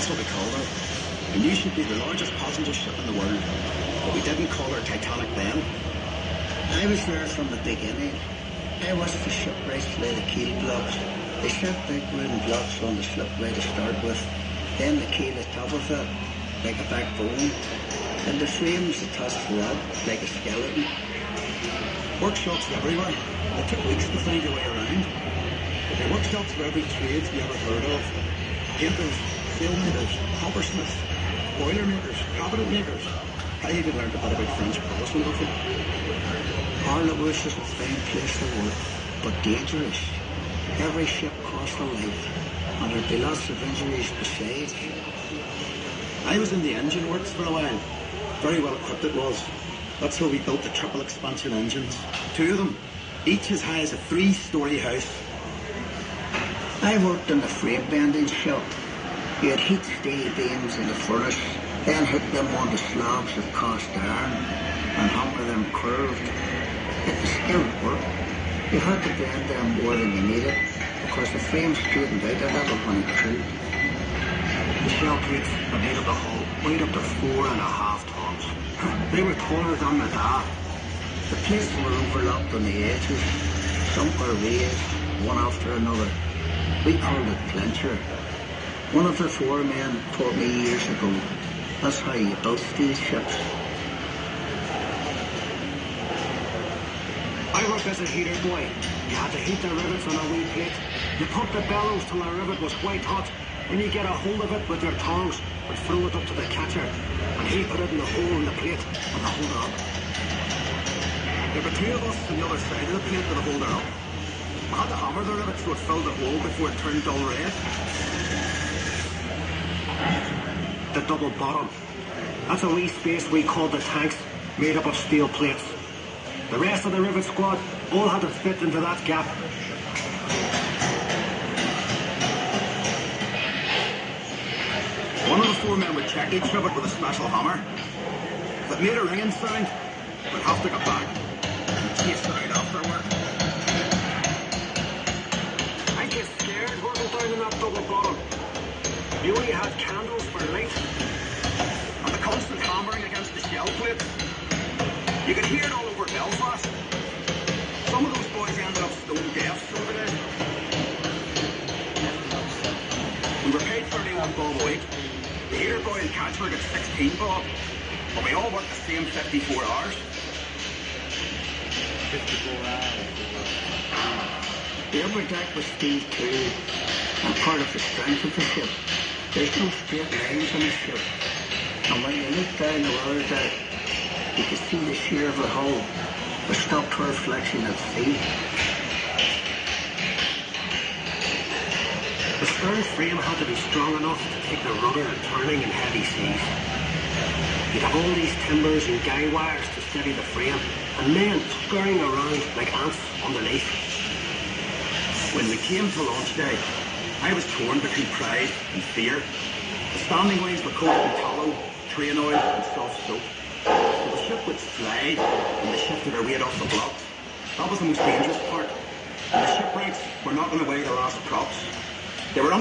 That's what we called her. We knew she'd be the largest passenger ship in the world, but we didn't call her Titanic then. I was there from the beginning. I watched the shipwrights lay the keel blocks. They set big wooden blocks on the slipway to start with, then the keel at top of it, like a backbone, and the frames attached to that, like a skeleton. Workshops everywhere. It took weeks to find your way around. The workshops for every trade you ever heard of. Painters, sailmakers, coppersmiths, boilermakers, cabinet makers. I even learned a bit about French prose and everything. Harlow's is a fine place to work, but dangerous. Every ship costs a life, and there'd be lots of injuries besides. I was in the engine works for a while. Very well equipped it was. That's where we built the triple expansion engines. 2 of them, each as high as a 3-story house. I worked in the frame bending shop. You had heat steel beams in the furnace, then hit them onto slabs of cast iron and hammer them curved. It was skilled work. You had to bend them more than you needed because the frame straightened out a little when it cooled. The shell plates that made up the hull weighed up to 4.5 tons. They were taller than the da. The plates were overlapped on the edges. Some were raised, one after another. We called it clincher. One of the foremen taught me years ago. That's how you built steel ships. I worked as a heater boy. You had to heat the rivets on a wee plate. You put the bellows till the rivet was white hot. Then you get a hold of it with your tongs and throw it up to the catcher. And he put it in the hole in the plate and hold it up. There were 2 of us on the other side of the plate that hold her up. We had to hammer the rivet so it filled the hole before it turned dull red. The double bottom. That's a wee space we called the tanks, made up of steel plates. The rest of the rivet squad all had to fit into that gap. One of the 4 men would check each rivet with a special hammer. If it made a ringing sound, we'd have to go back and chase it out afterward. I get scared working down in that double bottom. You only had candles for light. And the constant hammering against the shell plate. You could hear it all over Belfast. Some of those boys ended up stone deaf over there. We were paid 31 bob a week. The heater boy in Catchford got 16 bob. But we all worked the same 54 hours. 54 hours. The upper deck was steel too, and part of the strength of the ship. There's no straight lines on the ship. And when you look down the lower deck, you can see the shear of the hull, the stopped reflection at sea. The stern frame had to be strong enough to take the rudder and turning in heavy seas. You'd have all these timbers and guy wires to steady the frame, and men scurrying around like ants underneath. When we came to launch day, I was torn between pride and fear. The standing ways were coated in tallow, train oil and soft soap. So the ship would slide and they shifted her weight off the blocks. That was the most dangerous part. And the shipwrights were knocking away the last props. They were